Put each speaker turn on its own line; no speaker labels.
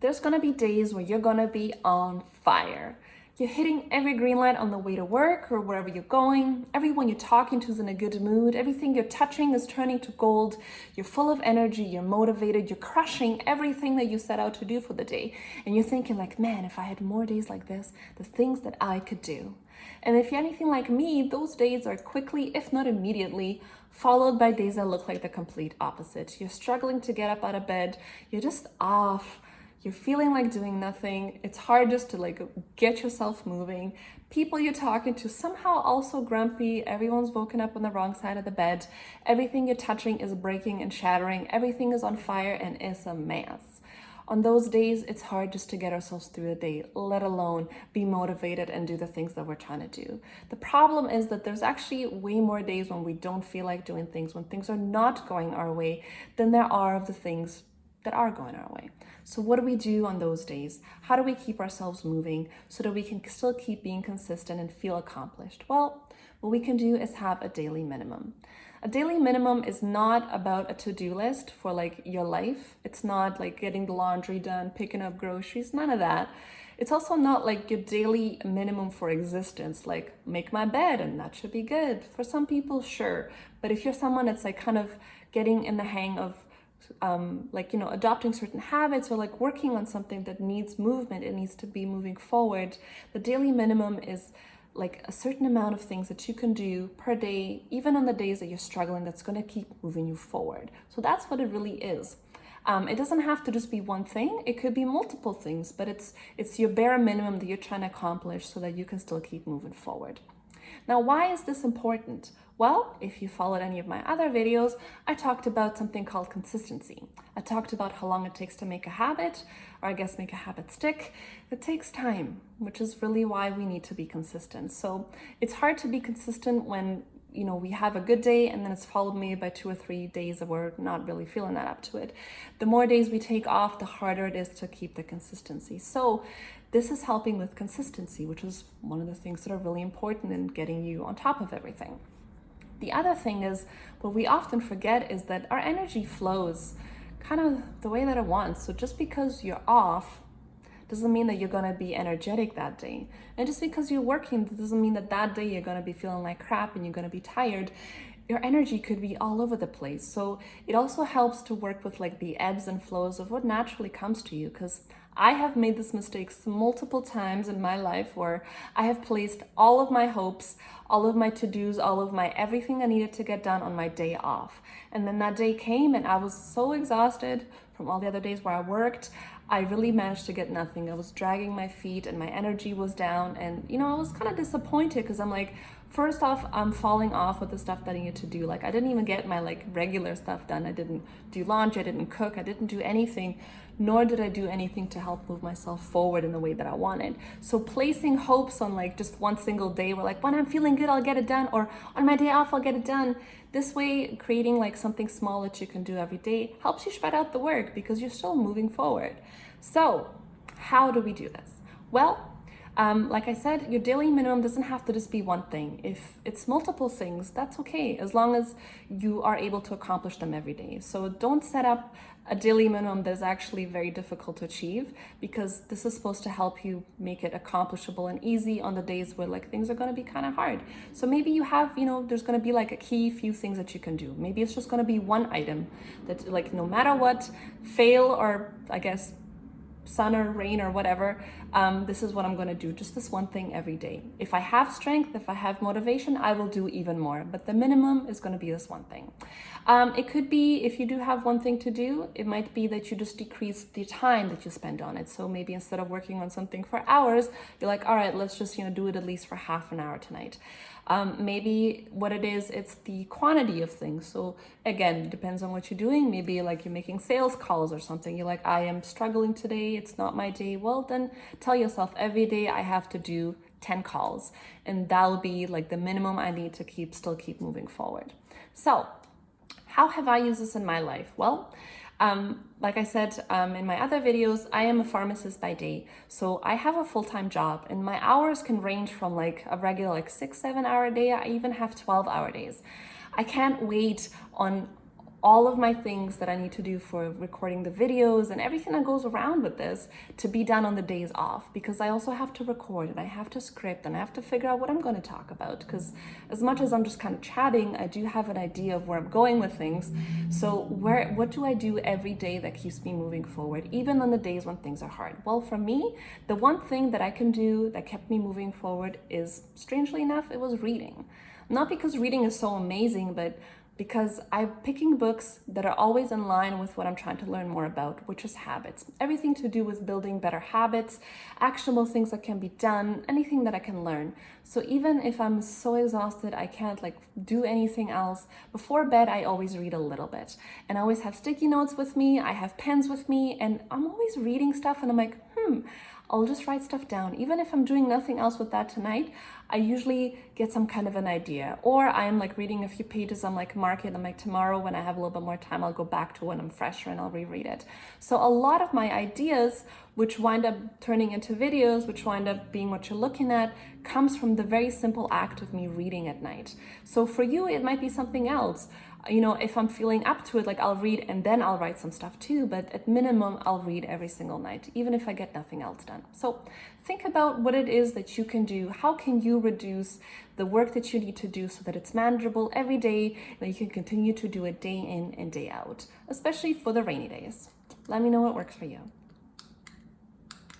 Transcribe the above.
There's gonna be days where you're gonna be on fire. You're hitting every green light on the way to work or wherever you're going. Everyone you're talking to is in a good mood. Everything you're touching is turning to gold. You're full of energy, you're motivated, you're crushing everything that you set out to do for the day. And you're thinking like, man, if I had more days like this, the things that I could do. And if you're anything like me, those days are quickly, if not immediately, followed by days that look like the complete opposite. You're struggling to get up out of bed. You're just off. You're feeling like doing nothing. It's hard just to like get yourself moving. People you're talking to somehow also grumpy. Everyone's woken up on the wrong side of the bed. Everything you're touching is breaking and shattering. Everything is on fire and is a mess. On those days, it's hard just to get ourselves through the day, let alone be motivated and do the things that we're trying to do. The problem is that there's actually way more days when we don't feel like doing things, when things are not going our way, than there are of the things that are going our way. So what do we do on those days? How do we keep ourselves moving so that we can still keep being consistent and feel accomplished? Well, what we can do is have a daily minimum. A daily minimum is not about a to-do list for like your life. It's not like getting the laundry done, picking up groceries, none of that. It's also not like your daily minimum for existence, like make my bed and that should be good. For some people, sure. But if you're someone that's like kind of getting in the hang of adopting certain habits or like working on something that needs movement, it needs to be moving forward. The daily minimum is like a certain amount of things that you can do per day, even on the days that you're struggling, that's going to keep moving you forward. So that's what it really is. It doesn't have to just be one thing. It could be multiple things, but it's your bare minimum that you're trying to accomplish so that you can still keep moving forward. Now, why is this important? Well, if you followed any of my other videos, I talked about something called consistency. I talked about how long it takes to make a habit, or I guess make a habit stick. It takes time, which is really why we need to be consistent. So it's hard to be consistent when we have a good day and then it's followed maybe by 2 or 3 days that we're not really feeling that up to it. The more days we take off, the harder it is to keep the consistency. So this is helping with consistency, which is one of the things that are really important in getting you on top of everything. The other thing is, what we often forget is that our energy flows kind of the way that it wants. So just because you're off doesn't mean that you're going to be energetic that day. And just because you're working doesn't mean that that day you're going to be feeling like crap and you're going to be tired. Your energy could be all over the place. So it also helps to work with like the ebbs and flows of what naturally comes to you, because I have made this mistake multiple times in my life where I have placed all of my hopes, all of my to-dos, all of my everything I needed to get done on my day off. And then that day came and I was so exhausted from all the other days where I worked. I really managed to get nothing. I was dragging my feet and my energy was down. And, I was kind of disappointed because I'm like, first off, I'm falling off with the stuff that I needed to do. Like, I didn't even get my like regular stuff done. I didn't do laundry, I didn't cook, I didn't do anything, nor did I do anything to help move myself forward in the way that I wanted. So placing hopes on like just one single day, where like when I'm feeling good, I'll get it done, or on my day off, I'll get it done. This way, creating like something small that you can do every day helps you spread out the work because you're still moving forward. So how do we do this? Well, like I said, your daily minimum doesn't have to just be one thing. If it's multiple things, that's okay, as long as you are able to accomplish them every day. So don't set up a daily minimum that's actually very difficult to achieve, because this is supposed to help you make it accomplishable and easy on the days where like things are going to be kind of hard. So maybe you have, there's going to be like a key few things that you can do. Maybe it's just going to be one item that like no matter what, fail or I guess sun or rain or whatever, this is what I'm going to do, just this one thing every day. If I have strength, if I have motivation, I will do even more, but the minimum is going to be this one thing. It could be, if you do have one thing to do, it might be that you just decrease the time that you spend on it. So maybe instead of working on something for hours, you're like, all right, let's just do it at least for half an hour tonight. Maybe what it is, it's the quantity of things. So again, depends on what you're doing. Maybe like you're making sales calls or something. You're like, I am struggling today. It's not my day. Well, then tell yourself every day I have to do 10 calls, and that'll be like the minimum I need to still keep moving forward. So how have I used this in my life? Well, like I said in my other videos, I am a pharmacist by day. So I have a full-time job and my hours can range from like a regular like 6-7 hour day. I even have 12-hour days. I can't wait on all of my things that I need to do for recording the videos and everything that goes around with this to be done on the days off, because I also have to record and I have to script and I have to figure out what I'm going to talk about, because as much as I'm just kind of chatting, I do have an idea of where I'm going with things. So what do I do every day that keeps me moving forward, even on the days when things are hard? Well, for me, the one thing that I can do that kept me moving forward is, strangely enough, it was reading. Not because reading is so amazing, but because I'm picking books that are always in line with what I'm trying to learn more about, which is habits. Everything to do with building better habits, actionable things that can be done, anything that I can learn. So even if I'm so exhausted, I can't do anything else, before bed, I always read a little bit. And I always have sticky notes with me, I have pens with me, and I'm always reading stuff and I'm like, I'll just write stuff down. Even if I'm doing nothing else with that tonight, I usually get some kind of an idea. Or I'm reading a few pages, I'm mark it, I'm tomorrow when I have a little bit more time, I'll go back to when I'm fresher and I'll reread it. So a lot of my ideas, which wind up turning into videos, which wind up being what you're looking at, comes from the very simple act of me reading at night. So for you, it might be something else. If I'm feeling up to it, I'll read and then I'll write some stuff too, but at minimum, I'll read every single night, even if I get nothing else done. So think about what it is that you can do. How can you reduce the work that you need to do so that it's manageable every day, that you can continue to do it day in and day out, especially for the rainy days? Let me know what works for you.